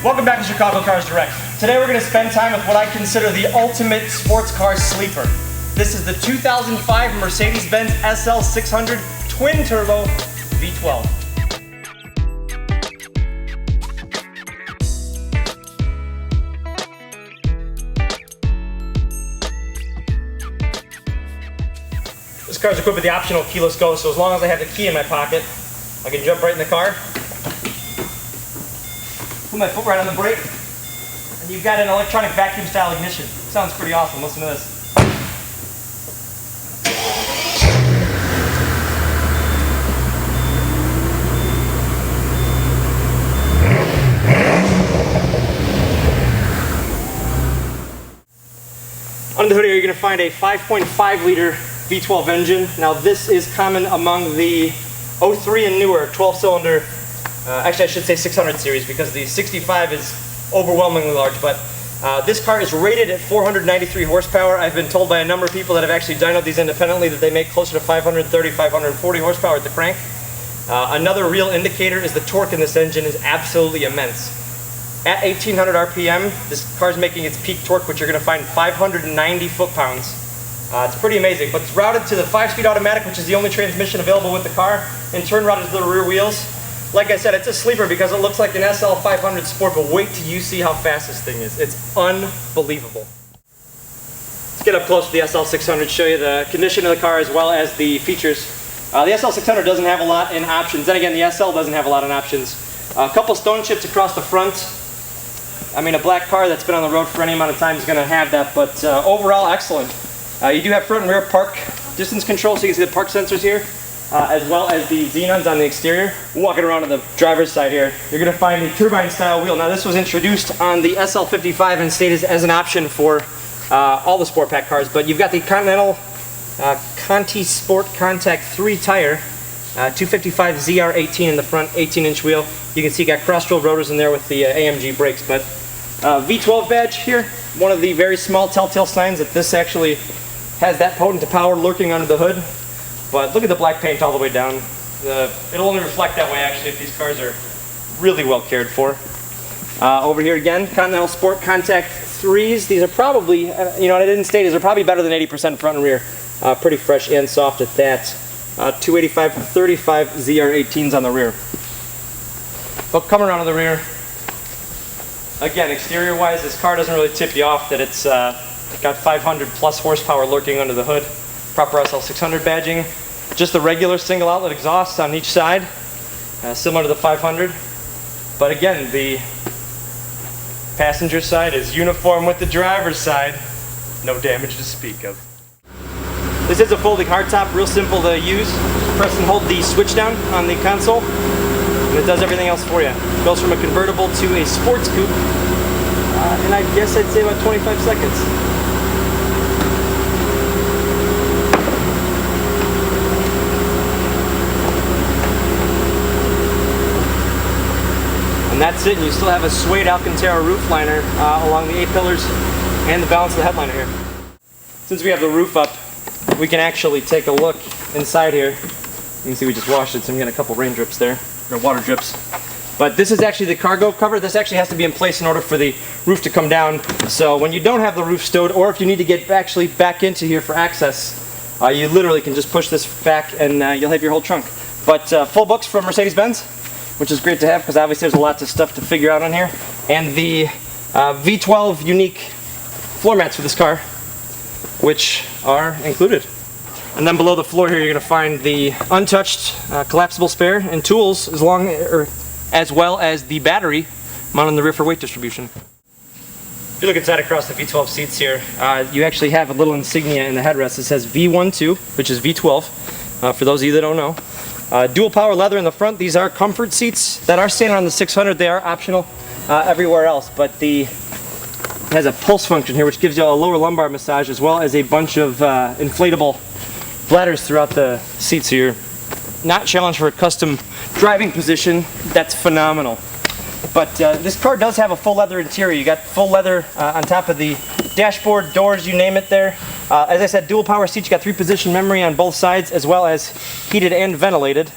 Welcome back to Chicago Cars Direct. Today we're going to spend time with what I consider the ultimate sports car sleeper. This is the 2005 Mercedes-Benz SL600 twin-turbo V12. This car is equipped with the optional keyless go, so as long as I have the key in my pocket, I can jump right in the car, put my foot right on the brake, and you've got an electronic vacuum style ignition. Sounds pretty awesome. Listen to this. Under the hood here you're going to find a 5.5 liter V12 engine. Now this is common among the 03 and newer 12-cylinder, actually I should say 600 series because the 65 is overwhelmingly large, but this car is rated at 493 horsepower. I've been told by a number of people that have actually dynoed these independently that they make closer to 530, 540 horsepower at the crank. Another real indicator is the torque in this engine is absolutely immense. At 1800 RPM, this car is making its peak torque, which you're going to find 590 foot-pounds. It's pretty amazing, but it's routed to the 5-speed automatic, which is the only transmission available with the car, and turn routed to the rear wheels. Like I said, it's a sleeper because it looks like an SL500 Sport, but wait till you see how fast this thing is. It's unbelievable. Let's get up close to the SL600, show you the condition of the car as well as the features. The SL600 doesn't have a lot in options. Then again, the SL doesn't have a lot in options. A couple stone chips across the front. I mean, a black car that's been on the road for any amount of time is going to have that, but overall, excellent. You do have front and rear park distance control, so you can see the park sensors here, as well as the xenons on the exterior. Walking around on the driver's side here, you're going to find the turbine style wheel. Now this was introduced on the SL55 and stated as an option for all the Sport Pack cars, but you've got the Continental Conti Sport Contact 3 tire, 255 ZR18 in the front, 18-inch wheel. You can see you got cross-rolled rotors in there with the AMG brakes, but V12 badge here, one of the very small telltale signs that this actually has that potent power lurking under the hood. But look at the black paint all the way down. It'll only reflect that way actually if these cars are really well cared for. Over here again, Continental Sport Contact 3s. These are probably, you know what I didn't state is they're probably better than 80% front and rear. Pretty fresh and soft at that. 285 35 ZR18s on the rear. But coming around to the rear, again, exterior wise, this car doesn't really tip you off that it's got 500 plus horsepower lurking under the hood. Proper SL600 badging. Just the regular single outlet exhausts on each side, similar to the 500. But again, the passenger side is uniform with the driver's side. No damage to speak of. This is a folding hardtop, real simple to use. Press and hold the switch down on the console, and it does everything else for you. It goes from a convertible to a sports coupe, and I guess I'd say about 25 seconds. And that's it, and you still have a suede Alcantara roof liner along the A-pillars and the balance of the headliner here. Since we have the roof up, we can actually take a look inside here. You can see we just washed it, so I'm getting a couple rain drips there, or water drips. But this is actually the cargo cover. This actually has to be in place in order for the roof to come down. So when you don't have the roof stowed, or if you need to get actually back into here for access, you literally can just push this back and you'll have your whole trunk. But full books from Mercedes-Benz, which is great to have because obviously there's lots of stuff to figure out on here. And the V12 unique floor mats for this car, which are included. And then below the floor here you're going to find the untouched collapsible spare and tools as well as the battery mounted on the rear for weight distribution. If you look inside across the V12 seats here, you actually have a little insignia in the headrest that says V12, which is V12, for those of you that don't know. Dual power leather in the front. These are comfort seats that are standard on the 600. They are optional everywhere else, but it has a pulse function here which gives you a lower lumbar massage as well as a bunch of inflatable bladders throughout the seats. So you're not challenged for a custom driving position. That's phenomenal. But this car does have a full leather interior. You got full leather on top of the dashboard, doors, you name it there. As I said, dual power seats. You got 3-position memory on both sides as well as heated and ventilated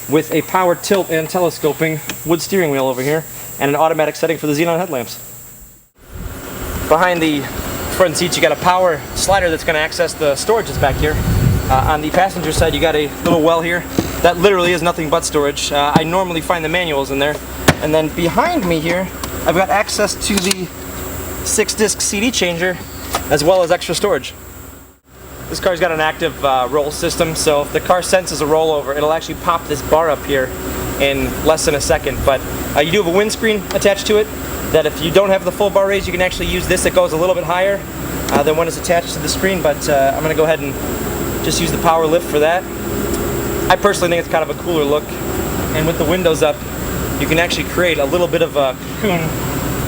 with a power tilt and telescoping wood steering wheel over here. and an automatic setting for the xenon headlamps. Behind the front seats, you got a power slider that's going to access the storage that's back here. On the passenger side, you got a little well here that literally is nothing but storage. I normally find the manuals in there. And then behind me here, I've got access to the 6-disc CD changer as well as extra storage. This car's got an active roll system, so if the car senses a rollover, it'll actually pop this bar up here in less than a second. But you do have a windscreen attached to it, that if you don't have the full bar raise, you can actually use this. It goes a little bit higher than when it's attached to the screen, but I'm going to go ahead and just use the power lift for that. I personally think it's kind of a cooler look, and with the windows up, you can actually create a little bit of a cocoon.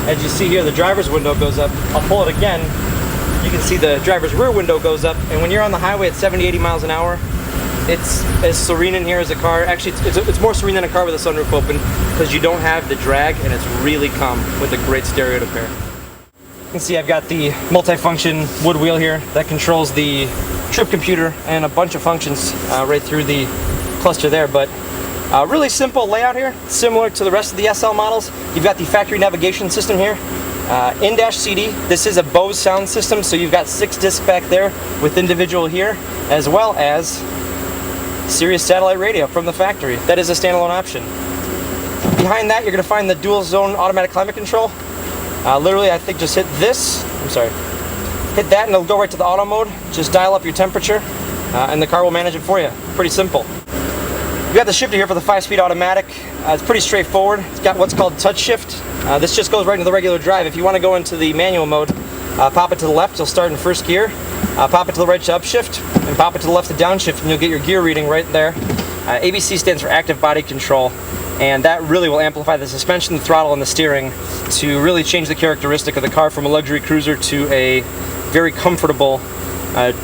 As you see here, the driver's window goes up. I'll pull it again. You can see the driver's rear window goes up, and when you're on the highway at 70, 80 miles an hour, it's as serene in here as a car. Actually, it's more serene than a car with a sunroof open, because you don't have the drag, and it's really calm with a great stereo to pair. You can see I've got the multi-function wood wheel here that controls the trip computer and a bunch of functions right through the cluster there, but really simple layout here, similar to the rest of the SL models. You've got the factory navigation system here. In-dash CD, this is a Bose sound system, so you've got 6 discs back there with individual here, as well as Sirius satellite radio from the factory. That is a standalone option. Behind that, you're going to find the dual zone automatic climate control. Literally, I think just hit this, hit that and it'll go right to the auto mode. Just dial up your temperature and the car will manage it for you. Pretty simple. You've got the shifter here for the 5-speed automatic. It's pretty straightforward. It's got what's called touch shift. This just goes right into the regular drive. If you want to go into the manual mode, pop it to the left, you'll start in first gear. Pop it to the right to upshift, and pop it to the left to downshift, and you'll get your gear reading right there. ABC stands for active body control, and that really will amplify the suspension, the throttle, and the steering to really change the characteristic of the car from a luxury cruiser to a very comfortable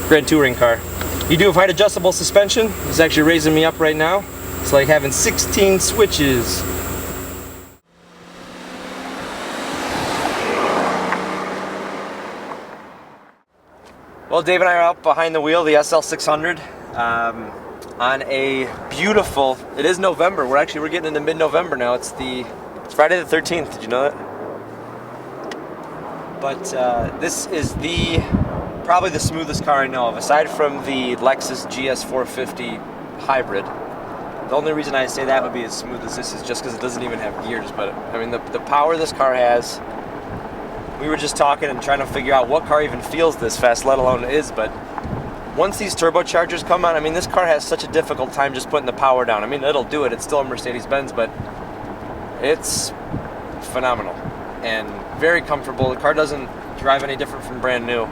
Grand Touring car. You do have height adjustable suspension. It's actually raising me up right now. It's like having 16 switches. Well, Dave and I are out behind the wheel, the SL600, on a beautiful, it is November, we're getting into mid-November now, it's Friday the 13th, did you know that? But this is probably the smoothest car I know of, aside from the Lexus GS450 hybrid. The only reason I say that would be as smooth as this is just because it doesn't even have gears, but I mean the power this car has. We were just talking and trying to figure out what car even feels this fast, let alone is, but once these turbochargers come on, I mean, this car has such a difficult time just putting the power down. I mean, it'll do it. It's still a Mercedes-Benz, but it's phenomenal and very comfortable. The car doesn't drive any different from brand new.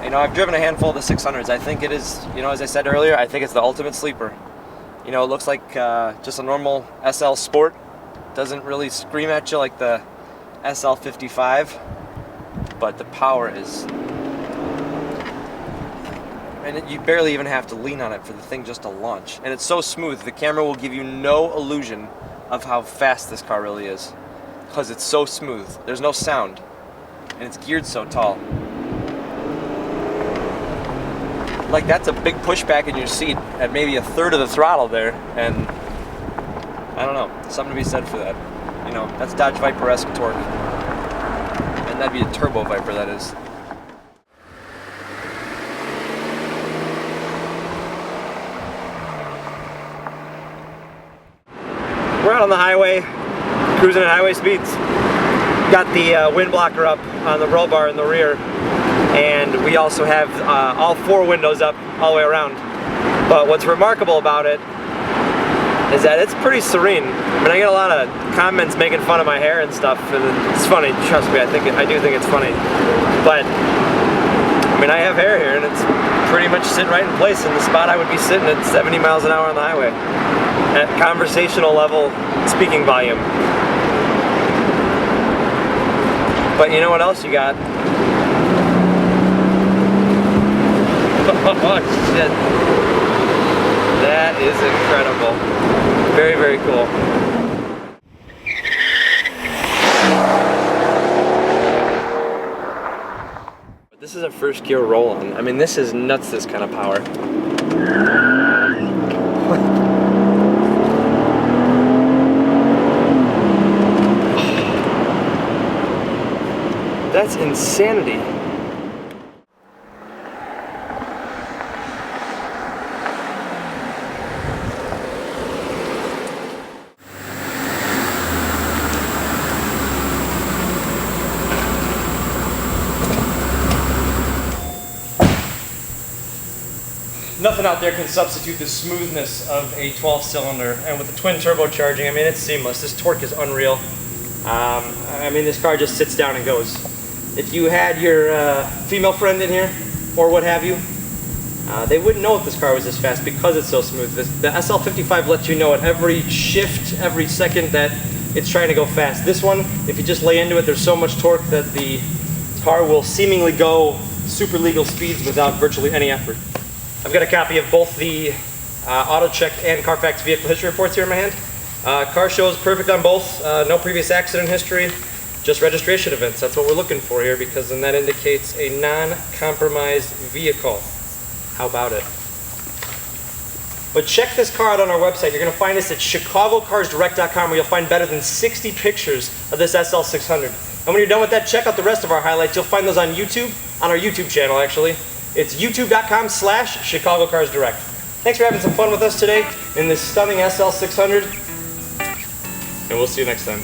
You know, I've driven a handful of the 600s. I think it is, you know, as I said earlier, I think it's the ultimate sleeper. You know, it looks like just a normal SL Sport. Doesn't really scream at you like the SL55, but the power is, and you barely even have to lean on it for the thing just to launch, and it's so smooth. The camera will give you no illusion of how fast this car really is because it's so smooth. There's no sound and it's geared so tall. Like, that's a big pushback in your seat at maybe a third of the throttle there, and I don't know, something to be said for that. You know, that's Dodge Viper-esque torque. And that'd be a turbo Viper, that is. We're out on the highway, cruising at highway speeds. Got the wind blocker up on the roll bar in the rear. And we also have all 4 windows up all the way around. But what's remarkable about it is that it's pretty serene. I mean, I get a lot of comments making fun of my hair and stuff, and it's funny, trust me, I do think it's funny. But, I mean, I have hair here, and it's pretty much sitting right in place in the spot I would be sitting at 70 miles an hour on the highway. At conversational level speaking volume. But you know what else you got? Oh, shit. That is incredible. Very, very cool. This is a first gear roll-on. I mean, this is nuts, this kind of power. That's insanity. Nothing out there can substitute the smoothness of a 12-cylinder, and with the twin turbocharging, I mean, it's seamless. This torque is unreal. I mean, this car just sits down and goes. If you had your female friend in here, or what have you, they wouldn't know if this car was this fast because it's so smooth. The SL55 lets you know at every shift, every second that it's trying to go fast. This one, if you just lay into it, there's so much torque that the car will seemingly go super legal speeds without virtually any effort. I've got a copy of both the AutoCheck and Carfax vehicle history reports here in my hand. Car shows perfect on both, no previous accident history, just registration events. That's what we're looking for here, because then that indicates a non-compromised vehicle. How about it? But check this car out on our website. You're going to find us at chicagocarsdirect.com, where you'll find better than 60 pictures of this SL600. And when you're done with that, check out the rest of our highlights. You'll find those on YouTube, on our YouTube channel actually. It's youtube.com/chicagocarsdirect. Thanks for having some fun with us today in this stunning SL600, and we'll see you next time.